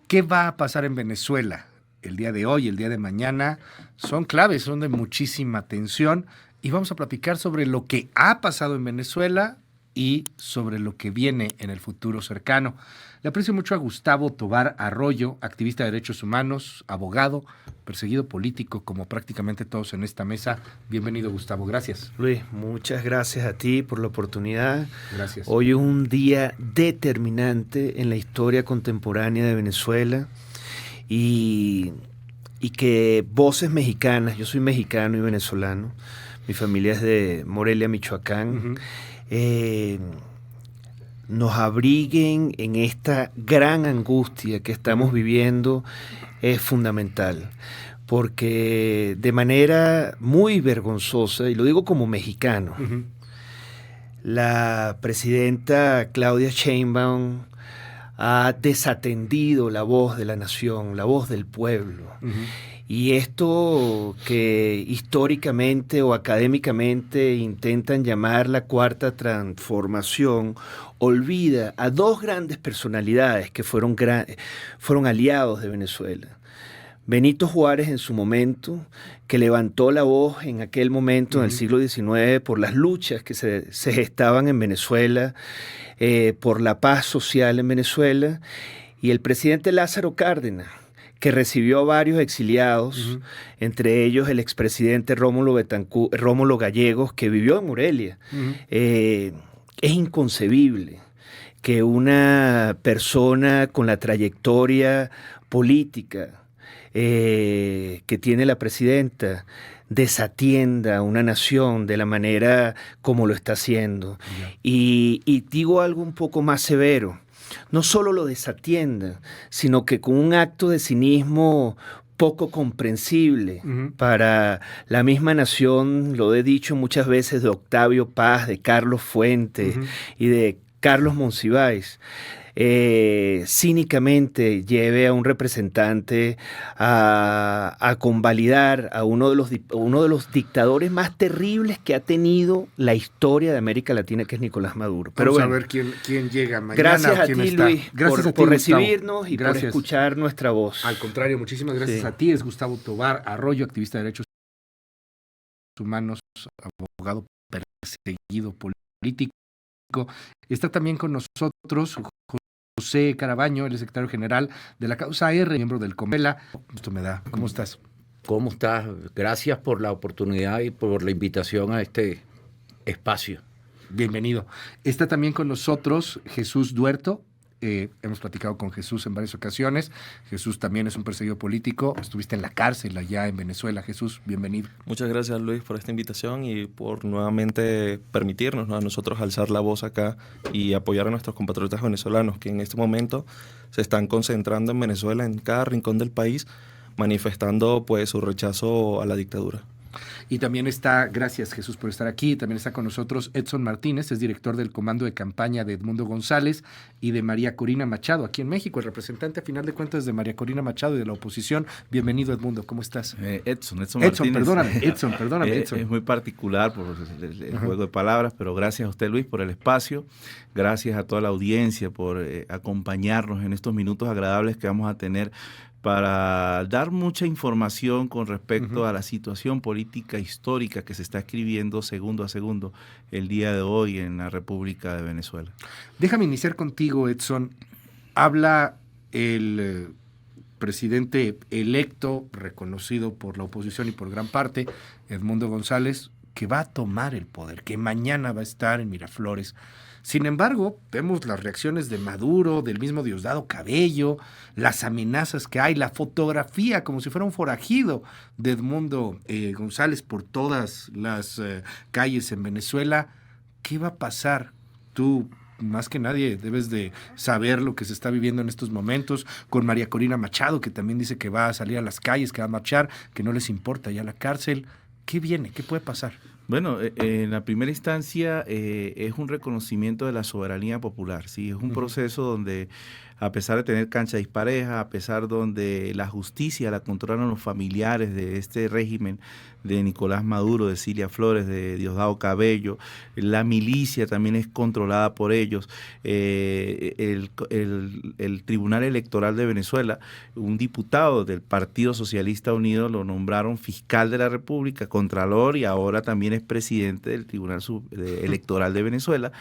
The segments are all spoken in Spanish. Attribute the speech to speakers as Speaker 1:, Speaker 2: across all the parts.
Speaker 1: ¿Qué va a pasar en Venezuela? El día de hoy, el día de mañana, son claves, son de muchísima tensión y vamos a platicar sobre lo que ha pasado en Venezuela y sobre lo que viene en el futuro cercano. Le aprecio mucho a Gustavo Tobar Arroyo, activista de derechos humanos, abogado, perseguido político, como prácticamente todos en esta mesa. Bienvenido, Gustavo, gracias.
Speaker 2: Luis, muchas gracias a ti por la oportunidad.
Speaker 1: Gracias.
Speaker 2: Hoy es un día determinante en la historia contemporánea de Venezuela y que voces mexicanas, yo soy mexicano y venezolano, mi familia es de Morelia, Michoacán, nos abriguen en esta gran angustia que estamos viviendo es fundamental. Porque de manera muy vergonzosa, y lo digo como mexicano, la presidenta Claudia Sheinbaum ha desatendido la voz de la nación, la voz del pueblo. Y esto que históricamente o académicamente intentan llamar la cuarta transformación, olvida a dos grandes personalidades que fueron aliados de Venezuela. Benito Juárez en su momento, que levantó la voz en aquel momento, en el siglo XIX, por las luchas que se gestaban en Venezuela, por la paz social en Venezuela, y el presidente Lázaro Cárdenas, que recibió a varios exiliados, entre ellos el expresidente Rómulo Gallegos, que vivió en Morelia. Es inconcebible que una persona con la trayectoria política que tiene la presidenta desatienda a una nación de la manera como lo está haciendo. Y digo algo un poco más severo, no solo lo desatienda, sino que con un acto de cinismo poco comprensible para la misma nación, lo he dicho muchas veces, de Octavio Paz, de Carlos Fuentes y de Carlos Monsiváis, cínicamente lleve a un representante a convalidar a uno de los dictadores más terribles que ha tenido la historia de América Latina, que es Nicolás Maduro.
Speaker 1: Pero vamos a ver quién llega mañana.
Speaker 2: Gracias a ti,
Speaker 1: está.
Speaker 2: Luis,
Speaker 1: gracias a ti,
Speaker 2: por
Speaker 1: Gustavo.
Speaker 2: recibirnos y
Speaker 1: gracias.
Speaker 2: por escuchar nuestra voz.
Speaker 1: Al contrario, muchísimas gracias a ti. Es Gustavo Tobar Arroyo, activista de derechos humanos, abogado perseguido político. Está también con nosotros José Carabaño, el secretario general de la Causa R, miembro del Comela. Esto me da. ¿Cómo estás?
Speaker 3: ¿Cómo estás? Gracias por la oportunidad y por la invitación a este espacio.
Speaker 1: Bienvenido. Está también con nosotros Jesús Duerto. Hemos platicado con Jesús en varias ocasiones. Jesús también es un perseguido político. Estuviste en la cárcel allá en Venezuela. Jesús, bienvenido.
Speaker 4: Muchas gracias, Luis, por esta invitación y por nuevamente permitirnos, ¿no?, a nosotros alzar la voz acá y apoyar a nuestros compatriotas venezolanos que en este momento se están concentrando en Venezuela, en cada rincón del país, manifestando pues su rechazo a la dictadura.
Speaker 1: Y también está, gracias Jesús por estar aquí, también está con nosotros Edson Martínez, es director del comando de campaña de Edmundo González y de María Corina Machado, aquí en México, el representante a final de cuentas de María Corina Machado y de la oposición. Bienvenido, Edmundo, ¿cómo estás?
Speaker 5: Edson Martínez.
Speaker 1: Perdóname, Edson.
Speaker 5: Es muy particular por el juego de palabras, pero gracias a usted, Luis, por el espacio, gracias a toda la audiencia por acompañarnos en estos minutos agradables que vamos a tener para dar mucha información con respecto a la situación política histórica que se está escribiendo segundo a segundo el día de hoy en la República de Venezuela.
Speaker 1: Déjame iniciar contigo, Edson. Habla el presidente electo, reconocido por la oposición y por gran parte, Edmundo González, que va a tomar el poder, que mañana va a estar en Miraflores. Sin embargo, vemos las reacciones de Maduro, del mismo Diosdado Cabello, las amenazas que hay, la fotografía como si fuera un forajido de Edmundo González por todas las calles en Venezuela. ¿Qué va a pasar? Tú, más que nadie, debes de saber lo que se está viviendo en estos momentos, con María Corina Machado, que también dice que va a salir a las calles, que va a marchar, que no les importa ya la cárcel. ¿Qué viene? ¿Qué puede pasar?
Speaker 5: Bueno, en la primera instancia es un reconocimiento de la soberanía popular, ¿sí? Es un proceso donde a pesar de tener cancha dispareja, a pesar donde la justicia la controlan los familiares de este régimen de Nicolás Maduro, de Cilia Flores, de Diosdado Cabello, la milicia también es controlada por ellos, el Tribunal Electoral de Venezuela, un diputado del Partido Socialista Unido lo nombraron fiscal de la República, contralor, y ahora también es presidente del Tribunal Electoral de Venezuela.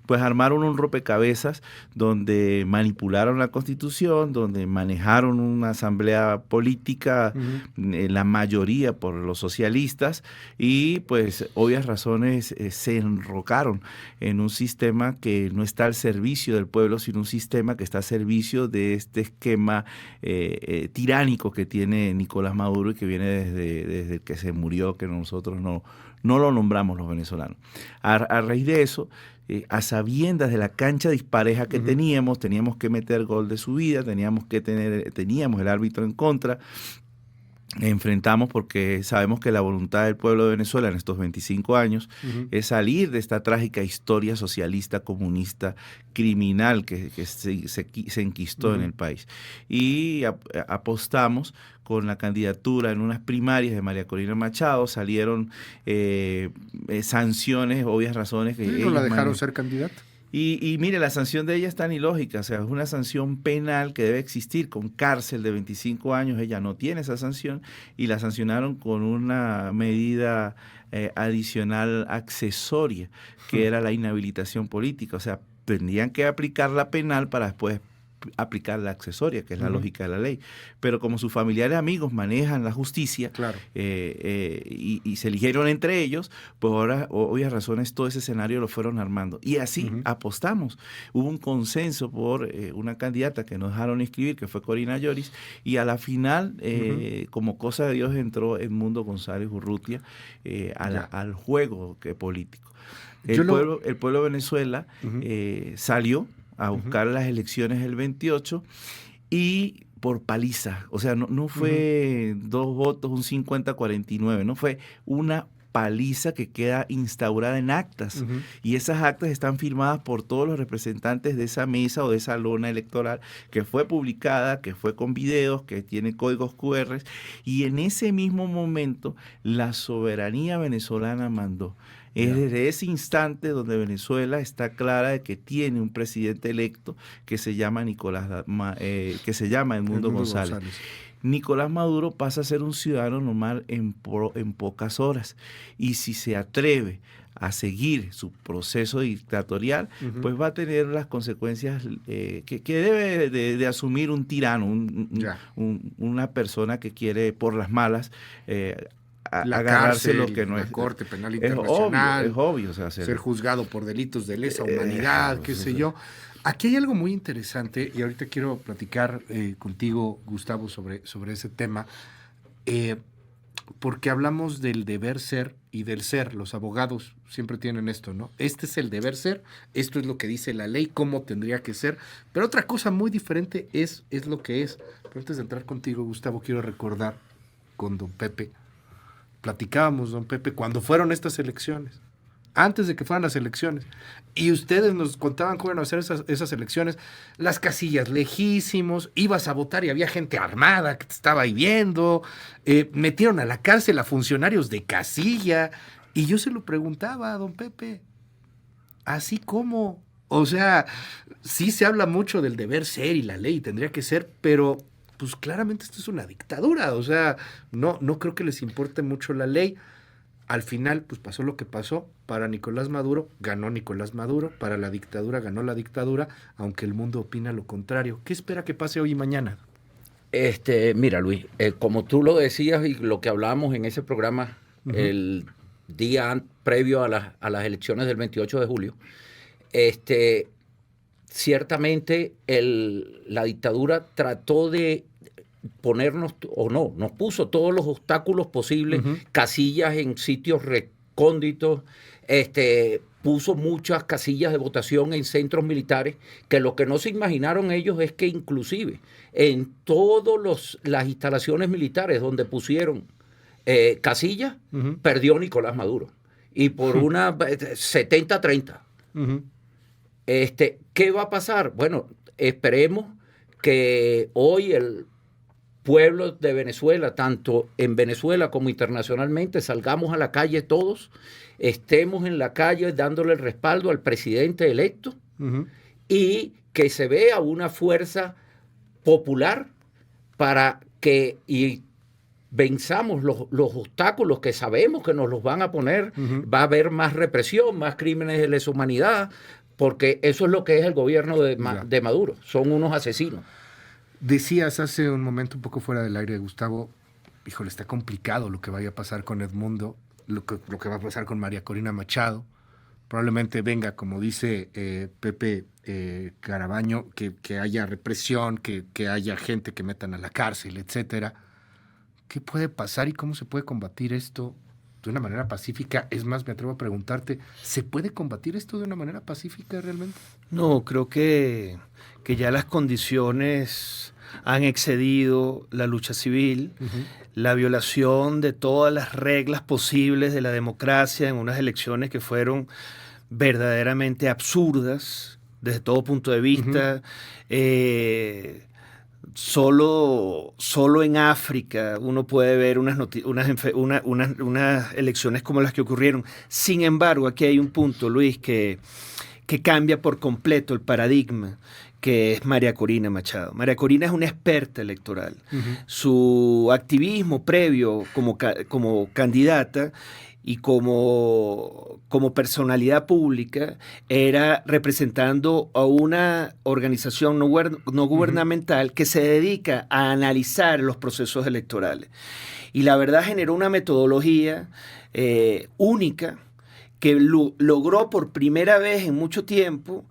Speaker 5: Pues armaron un rompecabezas donde manipularon la Constitución, donde manejaron una asamblea política, la mayoría por los socialistas, y pues obvias razones se enrocaron en un sistema que no está al servicio del pueblo, sino un sistema que está al servicio de este esquema tiránico que tiene Nicolás Maduro y que viene desde que se murió, que nosotros no lo nombramos los venezolanos. A raíz de eso, a sabiendas de la cancha dispareja que teníamos que meter gol de subida, teníamos el árbitro en contra, enfrentamos, porque sabemos que la voluntad del pueblo de Venezuela en estos 25 años es salir de esta trágica historia socialista, comunista, criminal que se enquistó en el país. Y apostamos con la candidatura en unas primarias de María Corina Machado, salieron sanciones, obvias razones. Que
Speaker 1: ¿no la dejaron ser candidata?
Speaker 5: Y mire, la sanción de ella es tan ilógica, o sea, es una sanción penal que debe existir con cárcel de 25 años, ella no tiene esa sanción y la sancionaron con una medida adicional accesoria, que era la inhabilitación política, o sea, tendrían que aplicar la penal para después aplicar la accesoria, que es la lógica de la ley. Pero como sus familiares amigos manejan la justicia,
Speaker 1: claro,
Speaker 5: y se eligieron entre ellos, pues ahora, obvias razones, todo ese escenario lo fueron armando. Y así apostamos. Hubo un consenso por una candidata que nos dejaron inscribir, que fue Corina Lloris, y a la final, como cosa de Dios, entró Edmundo González Urrutia al juego político. El pueblo de Venezuela salió a buscar las elecciones el 28 y por paliza, o sea, no fue 2 votos, un 50-49, no fue una paliza que queda instaurada en actas, y esas actas están firmadas por todos los representantes de esa mesa o de esa lona electoral, que fue publicada, que fue con videos, que tiene códigos QR, y en ese mismo momento la soberanía venezolana mandó. Es desde ese instante donde Venezuela está clara de que tiene un presidente electo que se llama Edmundo González. Nicolás Maduro pasa a ser un ciudadano normal en pocas horas, y si se atreve a seguir su proceso dictatorial, pues va a tener las consecuencias que debe de asumir un tirano, una persona que quiere por las malas agarrarse
Speaker 1: cárcel,
Speaker 5: lo que no es.
Speaker 1: La Corte Penal Internacional.
Speaker 5: Es obvio. O sea,
Speaker 1: ser juzgado por delitos de lesa humanidad, qué sé yo. Aquí hay algo muy interesante, y ahorita quiero platicar contigo, Gustavo, sobre ese tema, porque hablamos del deber ser y del ser. Los abogados siempre tienen esto, ¿no? Este es el deber ser, esto es lo que dice la ley, cómo tendría que ser, pero otra cosa muy diferente es lo que es. Pero antes de entrar contigo, Gustavo, quiero recordar con don Pepe. Platicábamos, don Pepe, cuando fueron estas elecciones, antes de que fueran las elecciones, y ustedes nos contaban cómo iban a hacer esas elecciones, las casillas lejísimos, ibas a votar y había gente armada que te estaba ahí viendo, metieron a la cárcel a funcionarios de casilla, y yo se lo preguntaba a don Pepe, ¿así cómo? O sea, sí se habla mucho del deber ser y la ley tendría que ser, pero pues claramente esto es una dictadura, o sea, no creo que les importe mucho la ley. Al final, pues pasó lo que pasó. Para Nicolás Maduro, ganó Nicolás Maduro. Para la dictadura, ganó la dictadura, aunque el mundo opina lo contrario. ¿Qué espera que pase hoy y mañana?
Speaker 3: Mira, Luis, como tú lo decías y lo que hablábamos en ese programa el día previo a las elecciones del 28 de julio, ciertamente la dictadura trató de ponernos, nos puso todos los obstáculos posibles, casillas en sitios recónditos, puso muchas casillas de votación en centros militares, que lo que no se imaginaron ellos es que inclusive en todas las instalaciones militares donde pusieron casillas, perdió Nicolás Maduro, y por una 70-30. ¿Qué va a pasar? Bueno, esperemos que hoy el pueblo de Venezuela, tanto en Venezuela como internacionalmente, salgamos a la calle todos, estemos en la calle dándole el respaldo al presidente electo y que se vea una fuerza popular para que venzamos los obstáculos que sabemos que nos los van a poner. Va a haber más represión, más crímenes de lesa humanidad, porque eso es lo que es el gobierno de Maduro. Son unos asesinos.
Speaker 1: Decías hace un momento, un poco fuera del aire, Gustavo, híjole, está complicado lo que vaya a pasar con Edmundo, lo que va a pasar con María Corina Machado. Probablemente venga, como dice Pepe Carabaño, que haya represión, que haya gente que metan a la cárcel, etcétera. ¿Qué puede pasar y cómo se puede combatir esto de una manera pacífica? Es más, me atrevo a preguntarte, ¿se puede combatir esto de una manera pacífica realmente?
Speaker 2: No, creo que ya las condiciones han excedido la lucha civil, la violación de todas las reglas posibles de la democracia en unas elecciones que fueron verdaderamente absurdas desde todo punto de vista. Solo en África uno puede ver unas elecciones como las que ocurrieron. Sin embargo, aquí hay un punto, Luis, que cambia por completo el paradigma, que es María Corina Machado. María Corina es una experta electoral. Su activismo previo como candidata y como personalidad pública era representando a una organización no gubernamental que se dedica a analizar los procesos electorales. Y la verdad generó una metodología única que logró por primera vez en mucho tiempo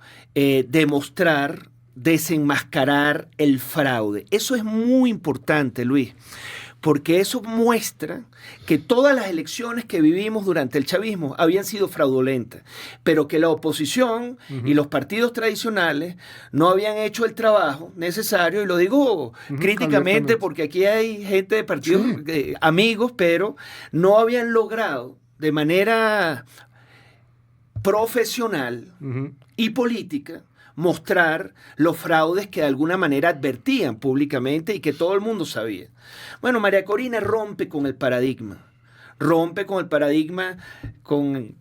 Speaker 2: desenmascarar el fraude. Eso es muy importante, Luis, porque eso muestra que todas las elecciones que vivimos durante el chavismo habían sido fraudulentas, pero que la oposición y los partidos tradicionales no habían hecho el trabajo necesario, y lo digo críticamente porque aquí hay gente de partidos amigos, pero no habían logrado de manera profesional y política mostrar los fraudes que de alguna manera advertían públicamente y que todo el mundo sabía. Bueno, María Corina rompe con el paradigma con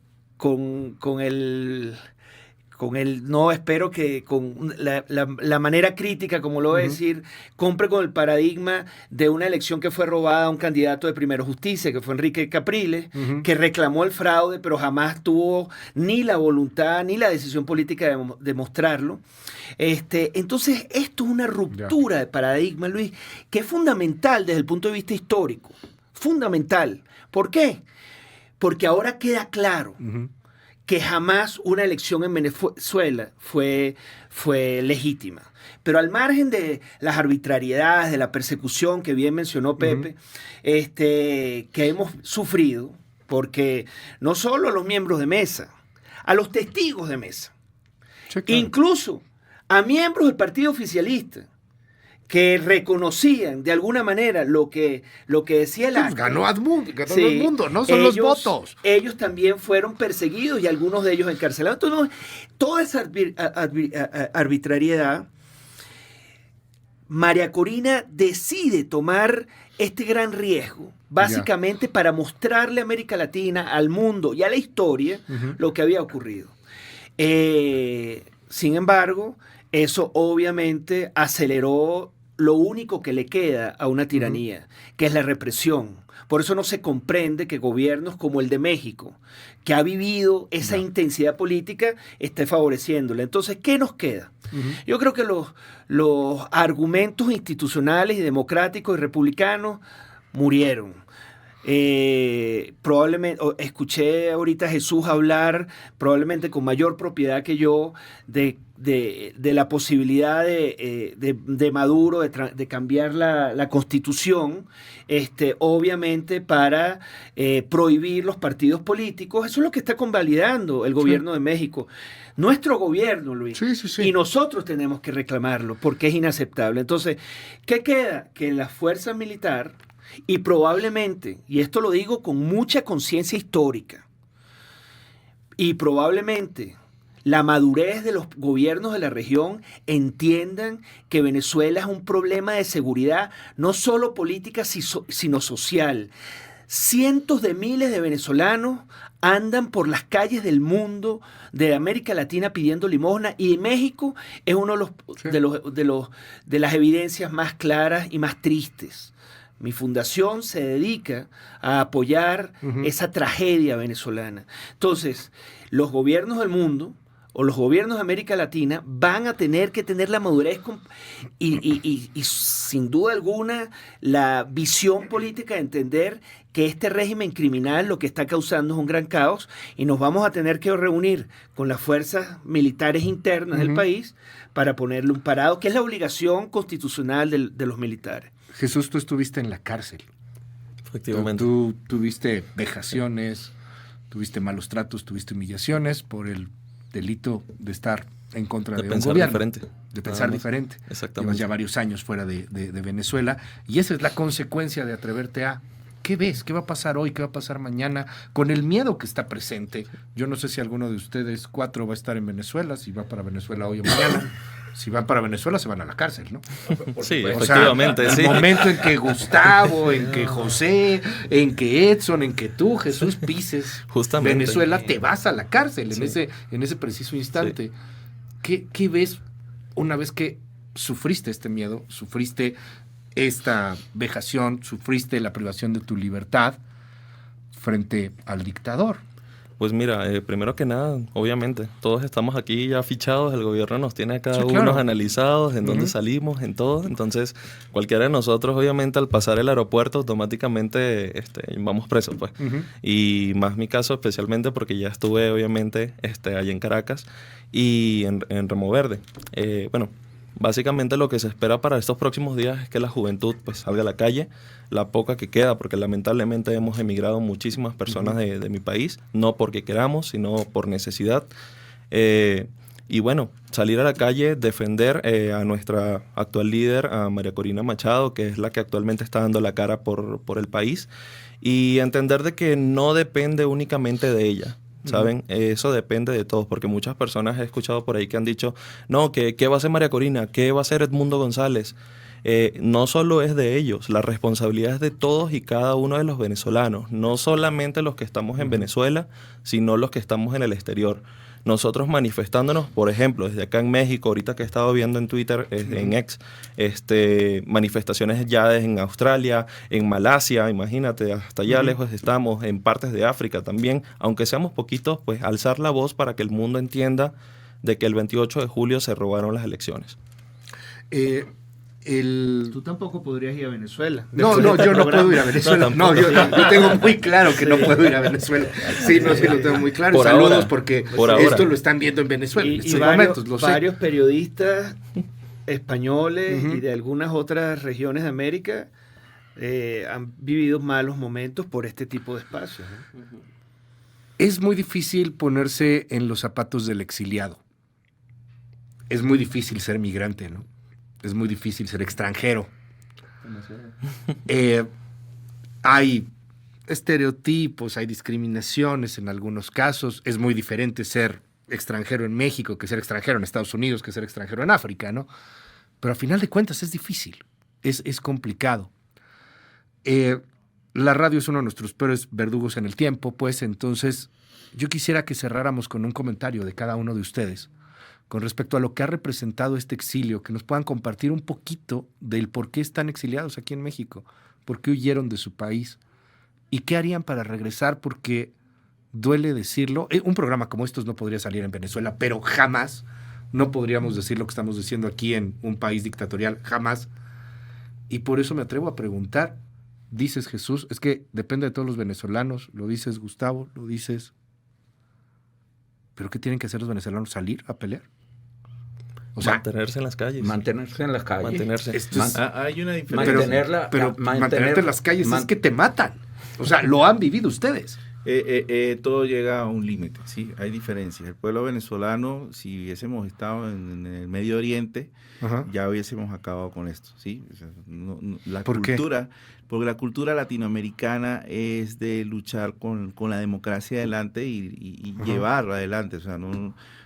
Speaker 2: la manera crítica, como lo voy a decir, compre con el paradigma de una elección que fue robada a un candidato de Primero Justicia, que fue Enrique Capriles, que reclamó el fraude, pero jamás tuvo ni la voluntad ni la decisión política de mostrarlo. Entonces, esto es una ruptura de paradigma, Luis, que es fundamental desde el punto de vista histórico. Fundamental. ¿Por qué? Porque ahora queda claro que jamás una elección en Venezuela fue legítima. Pero al margen de las arbitrariedades, de la persecución que bien mencionó Pepe, que hemos sufrido, porque no solo a los miembros de mesa, a los testigos de mesa, sí, claro, incluso a miembros del partido oficialista, que reconocían de alguna manera lo que decía el acta.
Speaker 1: Ganó Edmundo, no son los votos.
Speaker 2: Ellos también fueron perseguidos y algunos de ellos encarcelados. Entonces, toda esa arbitrariedad, María Corina decide tomar este gran riesgo, básicamente para mostrarle a América Latina, al mundo y a la historia lo que había ocurrido. Sin embargo, eso obviamente aceleró lo único que le queda a una tiranía, que es la represión. Por eso no se comprende que gobiernos como el de México, que ha vivido esa intensidad política, esté favoreciéndole. Entonces, ¿qué nos queda? Yo creo que los argumentos institucionales y democráticos y republicanos murieron. Probablemente, escuché ahorita a Jesús hablar, probablemente con mayor propiedad que yo, de la posibilidad de Maduro de cambiar la Constitución, obviamente para prohibir los partidos políticos. Eso es lo que está convalidando el gobierno de México. Nuestro gobierno, Luis. Sí. Y nosotros tenemos que reclamarlo porque es inaceptable. Entonces, ¿qué queda? Que la fuerza militar, y probablemente, y esto lo digo con mucha conciencia histórica, y probablemente la madurez de los gobiernos de la región entiendan que Venezuela es un problema de seguridad, no solo política, sino social. Cientos de miles de venezolanos andan por las calles del mundo, de América Latina pidiendo limosna, y México es uno de las evidencias más claras y más tristes. Mi fundación se dedica a apoyar esa tragedia venezolana. Entonces, los gobiernos del mundo o los gobiernos de América Latina van a tener que tener la madurez y sin duda alguna la visión política de entender que este régimen criminal lo que está causando es un gran caos, y nos vamos a tener que reunir con las fuerzas militares internas del país para ponerle un parado, que es la obligación constitucional de los militares.
Speaker 1: Jesús, tú estuviste en la cárcel.
Speaker 4: Efectivamente.
Speaker 1: Tú tuviste vejaciones, tuviste malos tratos, tuviste humillaciones por el delito de estar en contra de un gobierno. De pensar diferente.
Speaker 4: Exactamente.
Speaker 1: Llevas ya varios años fuera de Venezuela, y esa es la consecuencia de atreverte a... ¿Qué ves? ¿Qué va a pasar hoy? ¿Qué va a pasar mañana? Con el miedo que está presente. Yo no sé si alguno de ustedes 4 va a estar en Venezuela, si va para Venezuela hoy o mañana. Si van para Venezuela, se van a la cárcel, ¿no?
Speaker 4: Sí, efectivamente.
Speaker 1: El momento en que Gustavo, en que José, en que Edson, en que tú, Jesús, pises
Speaker 4: Justamente
Speaker 1: Venezuela, te vas a la cárcel en ese preciso instante. Sí. ¿Qué ves una vez que sufriste este miedo, sufriste esta vejación, sufriste la privación de tu libertad frente al dictador?
Speaker 4: Pues mira, primero que nada, obviamente, todos estamos aquí ya fichados, el gobierno nos tiene a cada uno analizados, en dónde salimos, en todo. Entonces, cualquiera de nosotros, obviamente, al pasar el aeropuerto, automáticamente vamos presos, pues. Y más mi caso, especialmente porque ya estuve, obviamente, allí en Caracas y en Remo Verde. Bueno, básicamente lo que se espera para estos próximos días es que la juventud pues salga a la calle, la poca que queda, porque lamentablemente hemos emigrado muchísimas personas de mi país, no porque queramos, sino por necesidad. Y bueno, salir a la calle, defender a nuestra actual líder, a María Corina Machado, que es la que actualmente está dando la cara por el país, y entender de que no depende únicamente de ella. ¿Saben? Eso depende de todos, porque muchas personas he escuchado por ahí que han dicho, no, ¿qué va a hacer María Corina? ¿Qué va a hacer Edmundo González? No solo es de ellos, la responsabilidad es de todos y cada uno de los venezolanos, no solamente los que estamos en Venezuela, sino los que estamos en el exterior. Nosotros manifestándonos, por ejemplo, desde acá en México, ahorita que he estado viendo en Twitter, en X, manifestaciones ya en Australia, en Malasia, imagínate, hasta allá lejos estamos, en partes de África también, aunque seamos poquitos, pues alzar la voz para que el mundo entienda de que el 28 de julio se robaron las elecciones.
Speaker 2: Tú tampoco podrías ir a Venezuela.
Speaker 1: No, yo no puedo ir a Venezuela. No, yo tengo muy claro que no puedo ir a Venezuela. Sí, lo tengo muy claro.
Speaker 4: Por
Speaker 1: Saludos
Speaker 4: ahora,
Speaker 1: porque
Speaker 4: por
Speaker 1: esto
Speaker 4: ahora
Speaker 1: lo están viendo en Venezuela.
Speaker 2: Y varios periodistas españoles y de algunas otras regiones de América han vivido malos momentos por este tipo de espacios, ¿no?
Speaker 1: Es muy difícil ponerse en los zapatos del exiliado. Es muy difícil ser migrante, ¿no? Es muy difícil ser extranjero. Hay estereotipos, hay discriminaciones en algunos casos. Es muy diferente ser extranjero en México que ser extranjero en Estados Unidos, que ser extranjero en África, ¿no? Pero a final de cuentas es difícil, es complicado. La radio es uno de nuestros peores verdugos en el tiempo, pues entonces yo quisiera que cerráramos con un comentario de cada uno de ustedes con respecto a lo que ha representado este exilio, que nos puedan compartir un poquito del por qué están exiliados aquí en México, por qué huyeron de su país y qué harían para regresar, porque duele decirlo. Un programa como estos no podría salir en Venezuela, pero jamás no podríamos decir lo que estamos diciendo aquí en un país dictatorial, jamás. Y por eso me atrevo a preguntar, dices Jesús, es que depende de todos los venezolanos, lo dices Gustavo, lo dices, ¿pero qué tienen que hacer los venezolanos? ¿Salir a pelear?
Speaker 4: O sea, mantenerse en las calles.
Speaker 3: Mantenerse en las calles.
Speaker 4: Mantenerse.
Speaker 5: Hay una diferencia.
Speaker 1: Pero mantenerte en las calles es que te matan. O sea, lo han vivido ustedes.
Speaker 5: Todo llega a un límite, ¿sí? Hay diferencias. El pueblo venezolano, si hubiésemos estado en el Medio Oriente, ya hubiésemos acabado con esto, ¿sí? O sea, la cultura, porque la cultura latinoamericana es de luchar con la democracia adelante y llevarla adelante. O sea,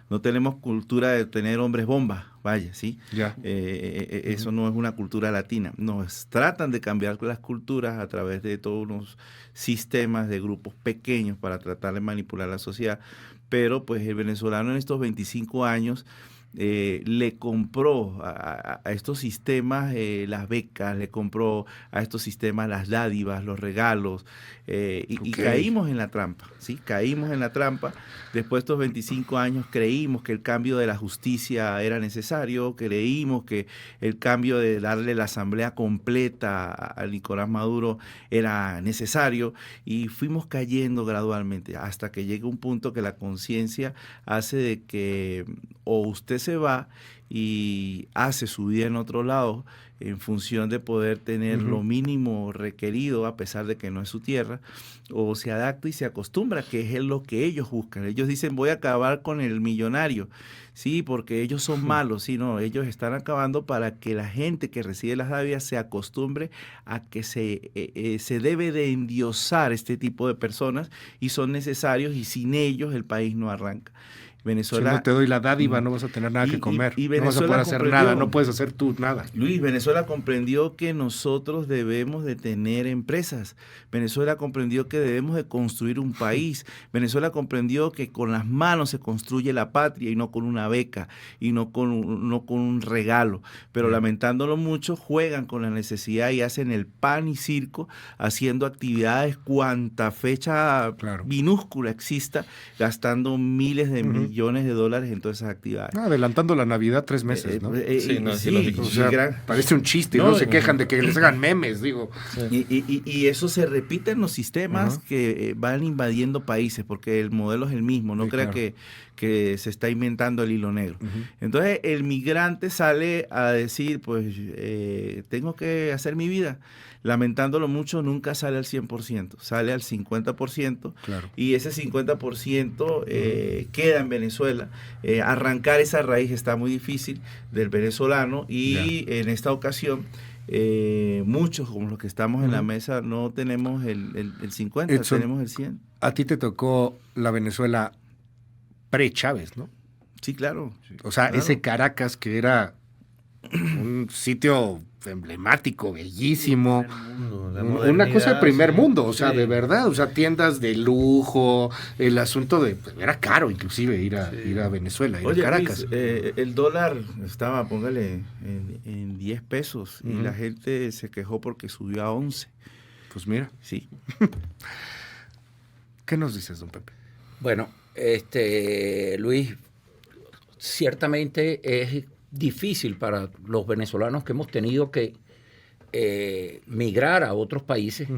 Speaker 5: no tenemos cultura de tener hombres bombas, vaya, ¿sí?
Speaker 1: Ya.
Speaker 5: Eso no es una cultura latina. Nos tratan de cambiar las culturas a través de todos unos sistemas de grupos pequeños para tratar de manipular la sociedad, pero pues el venezolano en estos 25 años le compró a estos sistemas las becas, le compró a estos sistemas las dádivas, los regalos, y caímos en la trampa, ¿sí? Caímos en la trampa. Después de estos 25 años creímos que el cambio de la justicia era necesario, creímos que el cambio de darle la asamblea completa a Nicolás Maduro era necesario, y fuimos cayendo gradualmente hasta que llega un punto que la conciencia hace de que o usted se va y hace su vida en otro lado en función de poder tener lo mínimo requerido a pesar de que no es su tierra, o se adapta y se acostumbra, que es lo que ellos buscan. Ellos dicen, voy a acabar con el millonario, sí, porque ellos son malos. Sí, no, ellos están acabando para que la gente que recibe las dádivas se acostumbre a que se debe de endiosar este tipo de personas, y son necesarios, y sin ellos el país no arranca. Venezuela,
Speaker 1: si no te doy la dádiva, no vas a tener nada que comer.
Speaker 5: Y
Speaker 1: no vas a poder hacer nada, no puedes hacer tú nada.
Speaker 5: Luis, Venezuela comprendió que nosotros debemos de tener empresas. Venezuela comprendió que debemos de construir un país. Venezuela comprendió que con las manos se construye la patria, y no con una beca, y no con un regalo. Pero lamentándolo mucho, juegan con la necesidad y hacen el pan y circo, haciendo actividades cuanta fecha minúscula exista, gastando miles de millones de dólares en todas esas actividades.
Speaker 1: Adelantando la Navidad 3 meses, ¿no?
Speaker 5: Sí,
Speaker 1: o sea, parece un chiste, no se quejan de que les hagan memes, digo.
Speaker 5: Y eso se repite en los sistemas que van invadiendo países, porque el modelo es el mismo, no crea que se está inventando el hilo negro. Entonces el migrante sale a decir, pues tengo que hacer mi vida. Lamentándolo mucho, nunca sale al 100%, sale al 50%, y ese 50% queda en Venezuela. Arrancar esa raíz está muy difícil del venezolano, y en esta ocasión muchos, como los que estamos en la mesa, no tenemos el 50, Edson, tenemos el 100.
Speaker 1: A ti te tocó la Venezuela pre-Chávez, ¿no?
Speaker 5: Sí, claro.
Speaker 1: O sea, ese Caracas que era un sitio emblemático, bellísimo, una cosa de primer mundo, o sea, de verdad, o sea, tiendas de lujo, el asunto de, era caro inclusive ir a Venezuela, ir a Caracas.
Speaker 5: Luis, el dólar estaba, póngale, en 10 pesos, y la gente se quejó porque subió a 11.
Speaker 1: Pues mira.
Speaker 5: Sí.
Speaker 1: ¿Qué nos dices, don Pepe?
Speaker 3: Bueno, Luis, ciertamente es difícil para los venezolanos que hemos tenido que migrar a otros países,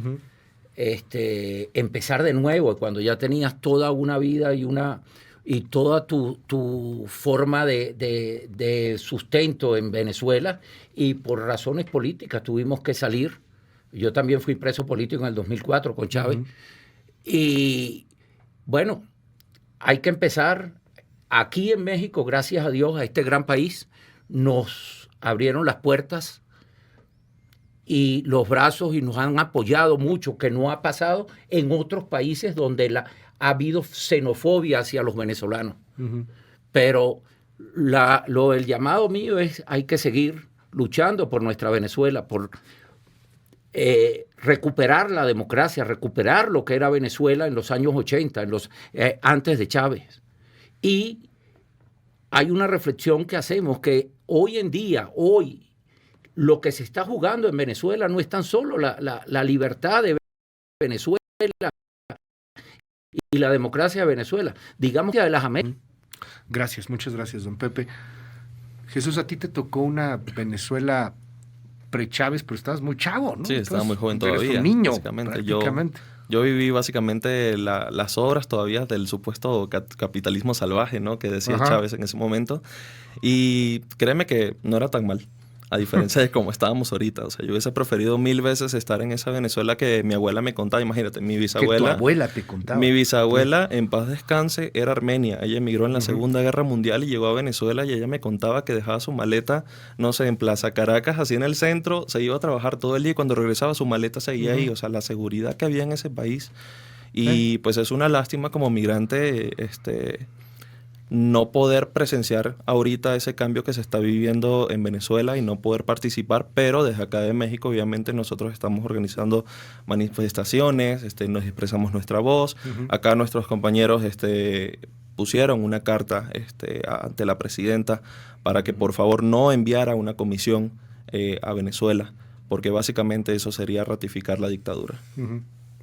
Speaker 3: empezar de nuevo cuando ya tenías toda una vida y toda tu forma de sustento en Venezuela, y por razones políticas tuvimos que salir. Yo también fui preso político en el 2004 con Chávez. Y bueno, hay que empezar. Aquí en México, gracias a Dios, a este gran país, nos abrieron las puertas y los brazos, y nos han apoyado mucho, que no ha pasado en otros países donde ha habido xenofobia hacia los venezolanos. Pero el llamado mío es, hay que seguir luchando por nuestra Venezuela, por recuperar la democracia, recuperar lo que era Venezuela en los años 80, antes de Chávez. Y hay una reflexión que hacemos, que hoy en día, lo que se está jugando en Venezuela no es tan solo la libertad de Venezuela y la democracia de Venezuela, digamos que de las Américas.
Speaker 1: Gracias, muchas gracias, don Pepe. Jesús, a ti te tocó una Venezuela pre-Chávez, pero estabas muy chavo, ¿no?
Speaker 4: Sí, estaba muy joven todavía.
Speaker 1: Eres un niño,
Speaker 4: básicamente.
Speaker 1: prácticamente.
Speaker 4: Yo viví básicamente las obras todavía del supuesto capitalismo salvaje, ¿no?, que decía Chávez en ese momento. Y créeme que no era tan mal, a diferencia de cómo estábamos ahorita. O sea, yo hubiese preferido 1000 veces estar en esa Venezuela que mi abuela me contaba. Imagínate, mi bisabuela...
Speaker 1: Que tu abuela te contaba.
Speaker 4: Mi bisabuela, en paz descanse, era armenia. Ella emigró en la Segunda Guerra Mundial y llegó a Venezuela, y ella me contaba que dejaba su maleta, no sé, en Plaza Caracas, así en el centro, se iba a trabajar todo el día, y cuando regresaba su maleta seguía ahí. O sea, la seguridad que había en ese país. Y pues es una lástima como migrante no poder presenciar ahorita ese cambio que se está viviendo en Venezuela y no poder participar, pero desde acá de México obviamente nosotros estamos organizando manifestaciones, nos expresamos nuestra voz. Acá nuestros compañeros pusieron una carta ante la presidenta para que por favor no enviara una comisión a Venezuela, porque básicamente eso sería ratificar la dictadura.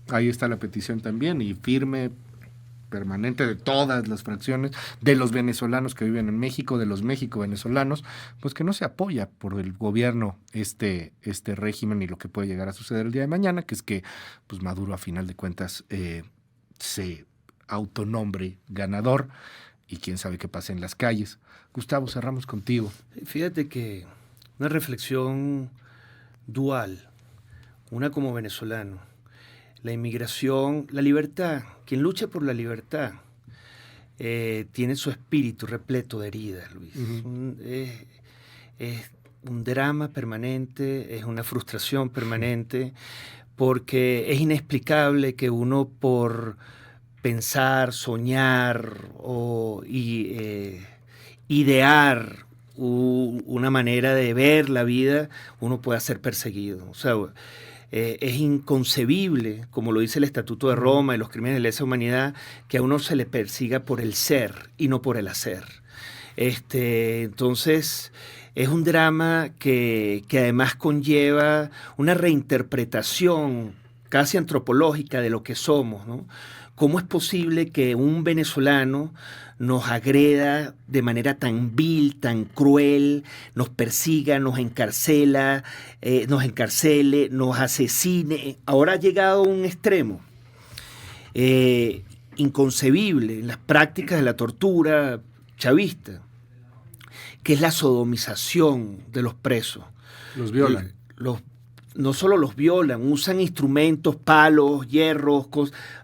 Speaker 1: Ahí está la petición también, y firme permanente de todas las fracciones, de los venezolanos que viven en México, de los México-venezolanos, pues que no se apoya por el gobierno este régimen y lo que puede llegar a suceder el día de mañana, que es que pues Maduro a final de cuentas se autonombre ganador y quién sabe qué pasa en las calles. Gustavo, cerramos contigo.
Speaker 2: Fíjate que una reflexión dual, una como venezolano, la inmigración, la libertad, quien lucha por la libertad tiene su espíritu repleto de heridas, Luis. Es un drama permanente, es una frustración permanente, porque es inexplicable que uno por pensar, soñar o idear una manera de ver la vida, uno pueda ser perseguido. O sea, es inconcebible, como lo dice el Estatuto de Roma y los crímenes de lesa humanidad, que a uno se le persiga por el ser y no por el hacer. Entonces, es un drama que además conlleva una reinterpretación casi antropológica de lo que somos, ¿no? ¿Cómo es posible que un venezolano nos agreda de manera tan vil, tan cruel, nos persiga, nos encarcele, nos asesine? Ahora ha llegado a un extremo inconcebible en las prácticas de la tortura chavista, que es la sodomización de los presos.
Speaker 1: Los violan.
Speaker 2: No solo los violan, usan instrumentos, palos, hierros,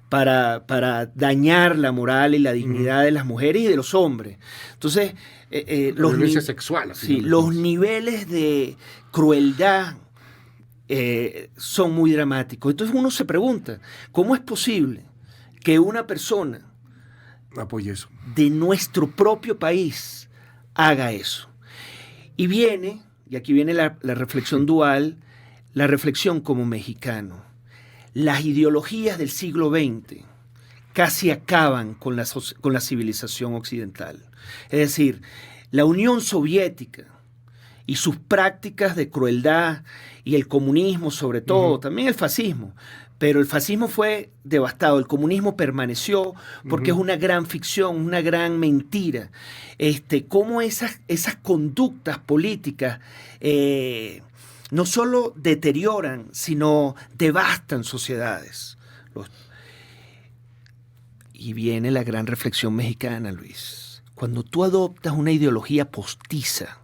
Speaker 2: para dañar la moral y la dignidad de las mujeres y de los hombres. Entonces,
Speaker 1: la violencia sexual.
Speaker 2: Sí, los niveles de crueldad son muy dramáticos. Entonces uno se pregunta, ¿cómo es posible que una persona
Speaker 1: apoye eso
Speaker 2: de nuestro propio país haga eso? Y aquí viene la reflexión dual, la reflexión como mexicano. Las ideologías del siglo XX casi acaban con la civilización occidental. Es decir, la Unión Soviética y sus prácticas de crueldad, y el comunismo sobre todo, también el fascismo, pero el fascismo fue devastado, el comunismo permaneció porque es una gran ficción, una gran mentira. Cómo esas conductas políticas no solo deterioran, sino devastan sociedades. Y viene la gran reflexión mexicana, Luis. Cuando tú adoptas una ideología postiza,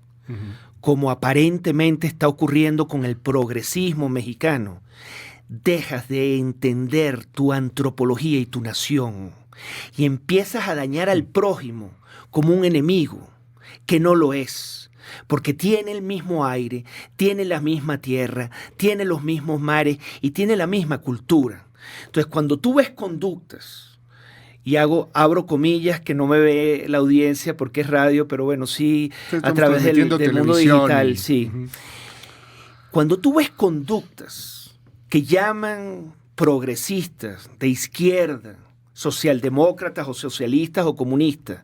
Speaker 2: como aparentemente está ocurriendo con el progresismo mexicano, dejas de entender tu antropología y tu nación y empiezas a dañar al prójimo como un enemigo, que no lo es. Porque tiene el mismo aire, tiene la misma tierra, tiene los mismos mares y tiene la misma cultura. Entonces, cuando tú ves conductas, y abro comillas que no me ve la audiencia porque es radio, pero bueno, sí, a través del mundo digital, sí. Cuando tú ves conductas que llaman progresistas, de izquierda, socialdemócratas o socialistas o comunistas,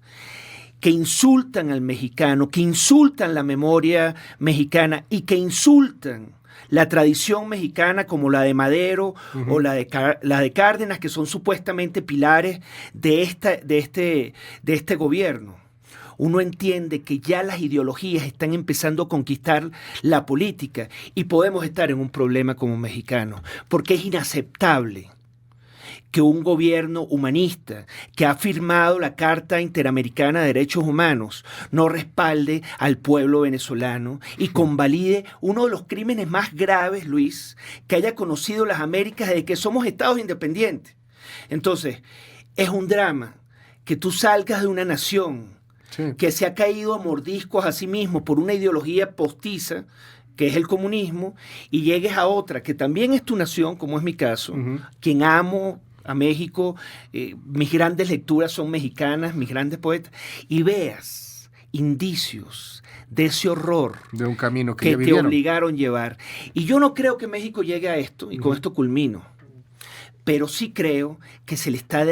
Speaker 2: que insultan al mexicano, que insultan la memoria mexicana y que insultan la tradición mexicana como la de Madero o la de Cárdenas, que son supuestamente pilares de este gobierno. Uno entiende que ya las ideologías están empezando a conquistar la política y podemos estar en un problema como mexicanos, porque es inaceptable que un gobierno humanista que ha firmado la Carta Interamericana de Derechos Humanos no respalde al pueblo venezolano y convalide uno de los crímenes más graves, Luis, que haya conocido las Américas desde que somos estados independientes. Entonces, es un drama que tú salgas de una nación que se ha caído a mordiscos a sí mismo por una ideología postiza, que es el comunismo, y llegues a otra que también es tu nación, como es mi caso, quien amo a México, mis grandes lecturas son mexicanas, mis grandes poetas, y veas indicios de ese horror
Speaker 1: de un camino
Speaker 2: que
Speaker 1: ya
Speaker 2: te
Speaker 1: vivieron.
Speaker 2: obligaron a llevar. Y yo no creo que México llegue a esto, y con esto culmino, pero sí creo que se le está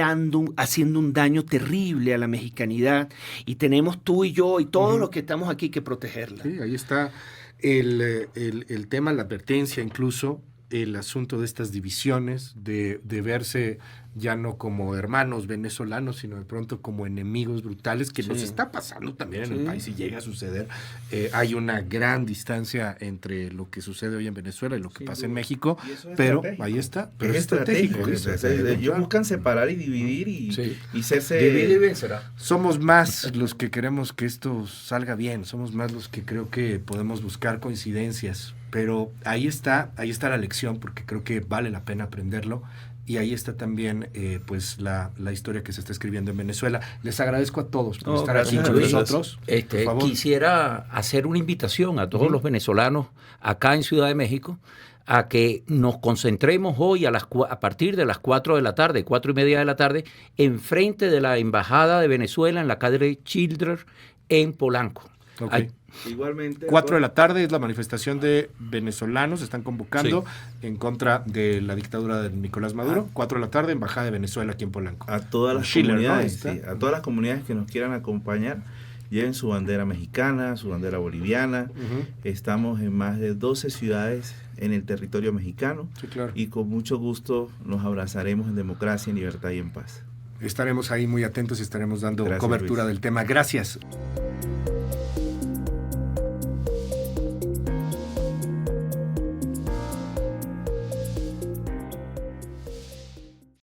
Speaker 2: haciendo un daño terrible a la mexicanidad, y tenemos tú y yo y todos los que estamos aquí que protegerla.
Speaker 1: Sí, ahí está el tema, la advertencia, incluso el asunto de estas divisiones, de verse ya no como hermanos venezolanos, sino de pronto como enemigos brutales, que nos está pasando también en el país y llega a suceder. Hay una gran distancia entre lo que sucede hoy en Venezuela y lo que pasa en México, pero ahí está. Pero
Speaker 5: es estratégico. Ellos buscan separar y dividir y serse...
Speaker 3: Divide y vencerá.
Speaker 1: Somos más los que queremos que esto salga bien, somos más los que creo que podemos buscar coincidencias, pero ahí está la lección, porque creo que vale la pena aprenderlo, y ahí está también pues la historia que se está escribiendo en Venezuela. Les agradezco a todos por estar aquí con nosotros.
Speaker 3: Por favor. Quisiera hacer una invitación a todos los venezolanos acá en Ciudad de México a que nos concentremos hoy a partir de las 4 de la tarde, 4:30 de la tarde, enfrente de la Embajada de Venezuela en la calle Childress en Polanco.
Speaker 1: Okay.
Speaker 5: Igualmente
Speaker 1: 4 de la tarde es la manifestación de venezolanos, están convocando en contra de la dictadura de Nicolás Maduro. 4 de la tarde, Embajada de Venezuela aquí en Polanco.
Speaker 5: A todas las comunidades, a todas las comunidades que nos quieran acompañar, lleven su bandera mexicana, su bandera boliviana. Estamos en más de 12 ciudades en el territorio mexicano, y con mucho gusto nos abrazaremos en democracia, en libertad y en paz.
Speaker 1: Estaremos ahí muy atentos y estaremos dando cobertura del tema. Gracias.